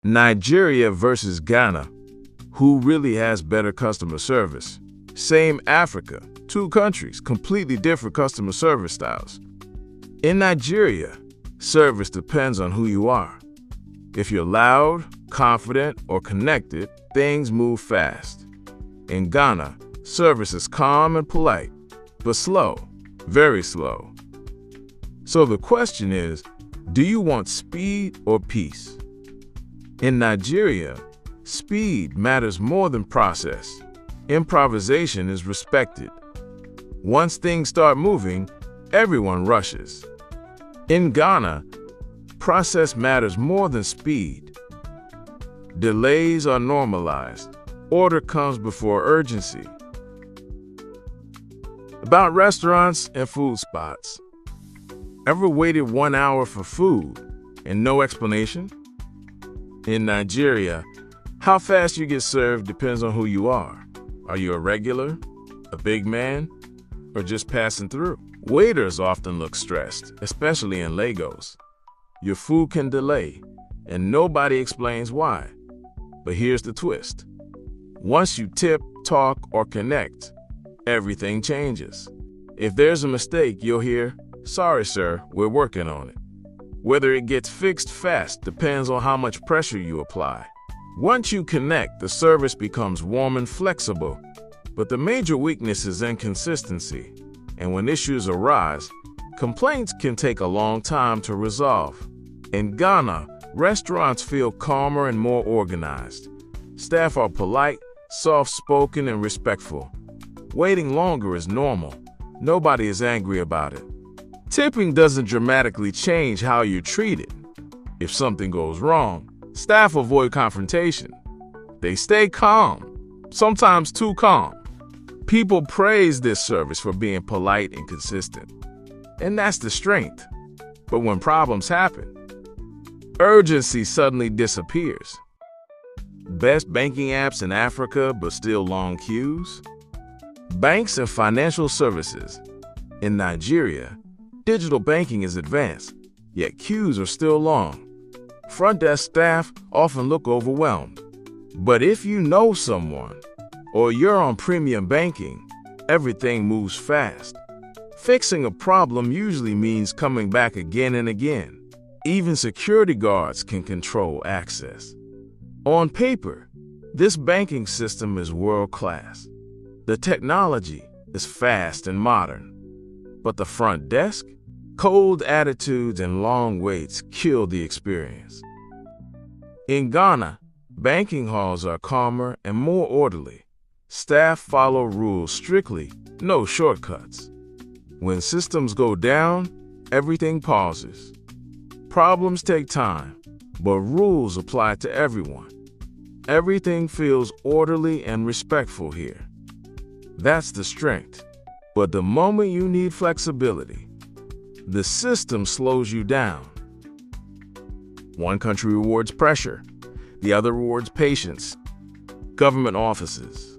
Nigeria versus Ghana. Who really has better customer service? Same Africa, two countries, completely different customer service styles. In Nigeria, service depends on who you are. If you're loud, confident, or connected, things move fast. In Ghana, service is calm and polite, but slow, very slow. So the question is, do you want speed or peace? In Nigeria, speed matters more than process. Improvisation is respected. Once things start moving, everyone rushes. In Ghana, process matters more than speed. Delays are normalized. Order comes before urgency. About restaurants and food spots. Ever waited 1 hour for food and no explanation? In Nigeria, how fast you get served depends on who you are. Are you a regular, a big man, or just passing through? Waiters often look stressed, especially in Lagos. Your food can delay, and nobody explains why. But here's the twist. Once you tip, talk, or connect, everything changes. If there's a mistake, you'll hear, "Sorry, sir, we're working on it." Whether it gets fixed fast depends on how much pressure you apply. Once you connect, the service becomes warm and flexible. But the major weakness is inconsistency. And when issues arise, complaints can take a long time to resolve. In Ghana, restaurants feel calmer and more organized. Staff are polite, soft-spoken, and respectful. Waiting longer is normal. Nobody is angry about it. Tipping doesn't dramatically change how you're treated. If something goes wrong, staff avoid confrontation. They stay calm, sometimes too calm. People praise this service for being polite and consistent. And that's the strength. But when problems happen, urgency suddenly disappears. Best banking apps in Africa, but still long queues? Banks and financial services. In Nigeria, digital banking is advanced, yet queues are still long. Front desk staff often look overwhelmed. But if you know someone, or you're on premium banking, everything moves fast. Fixing a problem usually means coming back again and again. Even security guards can control access. On paper, this banking system is world-class. The technology is fast and modern. But the front desk? Cold attitudes and long waits kill the experience. In Ghana, banking halls are calmer and more orderly. Staff follow rules strictly, no shortcuts. When systems go down, everything pauses. Problems take time, but rules apply to everyone. Everything feels orderly and respectful here. That's the strength. But the moment you need flexibility, the system slows you down. One country rewards pressure, the other rewards patience. Government offices.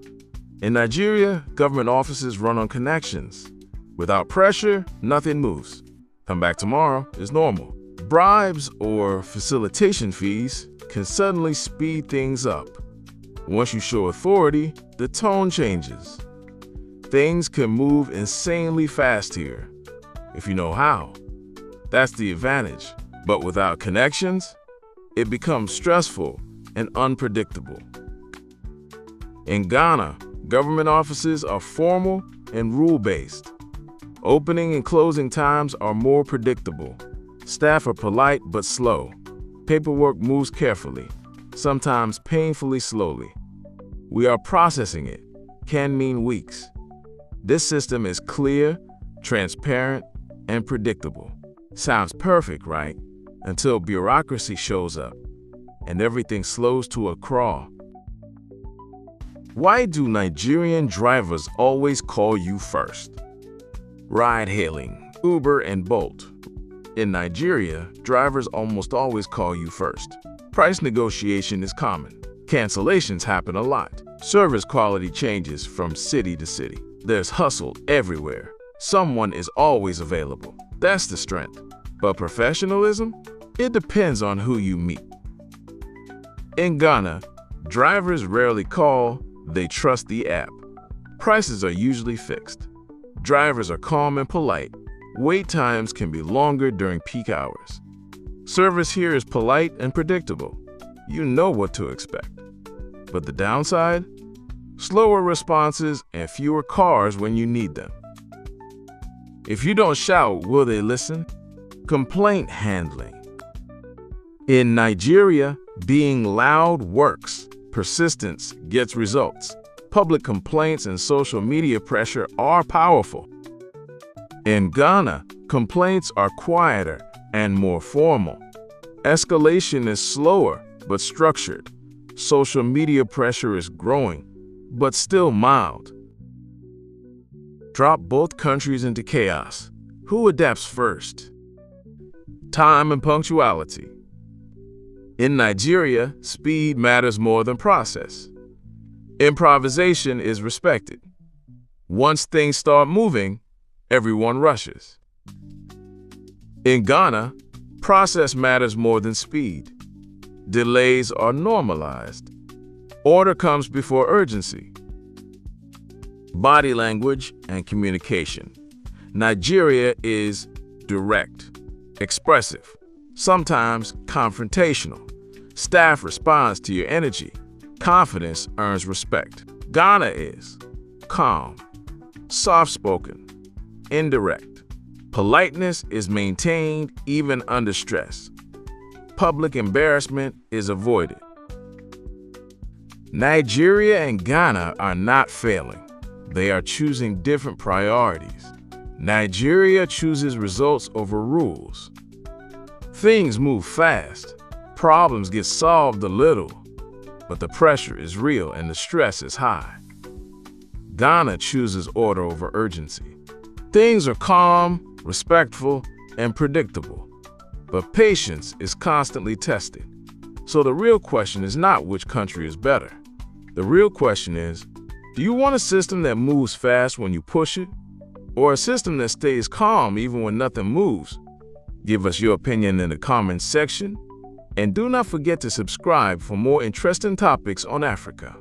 In Nigeria, government offices run on connections. Without pressure, nothing moves. Come back tomorrow is normal. Bribes or facilitation fees can suddenly speed things up. Once you show authority, the tone changes. Things can move insanely fast here, if you know how. That's the advantage. But without connections, it becomes stressful and unpredictable. In Ghana, government offices are formal and rule-based. Opening and closing times are more predictable. Staff are polite but slow. Paperwork moves carefully, sometimes painfully slowly. "We are processing it" can mean weeks. This system is clear, transparent, and predictable. Sounds perfect, right? Until bureaucracy shows up and everything slows to a crawl. Why do Nigerian drivers always call you first? Ride-hailing, Uber and Bolt. In Nigeria, drivers almost always call you first. Price negotiation is common. Cancellations happen a lot. Service quality changes from city to city. There's hustle everywhere. Someone is always available. That's the strength. But professionalism? It depends on who you meet. In Ghana, drivers rarely call, they trust the app. Prices are usually fixed. Drivers are calm and polite. Wait times can be longer during peak hours. Service here is polite and predictable. You know what to expect. But the downside? Slower responses and fewer cars when you need them. If you don't shout, will they listen? Complaint handling. In Nigeria, being loud works. Persistence gets results. Public complaints and social media pressure are powerful. In Ghana, complaints are quieter and more formal. Escalation is slower but structured. Social media pressure is growing, but still mild. Drop both countries into chaos. Who adapts first? Time and punctuality. In Nigeria, speed matters more than process. Improvisation is respected. Once things start moving, everyone rushes. In Ghana, process matters more than speed. Delays are normalized. Order comes before urgency. Body language and communication. Nigeria is direct, expressive, sometimes confrontational. Staff responds to your energy. Confidence earns respect. Ghana is calm, soft-spoken, indirect. Politeness is maintained even under stress. Public embarrassment is avoided. Nigeria and Ghana are not failing. They are choosing different priorities. Nigeria chooses results over rules. Things move fast. Problems get solved a little, but the pressure is real and the stress is high. Ghana chooses order over urgency. Things are calm, respectful, and predictable, but patience is constantly tested. So the real question is not which country is better. The real question is, do you want a system that moves fast when you push it, or a system that stays calm even when nothing moves? Give us your opinion in the comments section, and do not forget to subscribe for more interesting topics on Africa.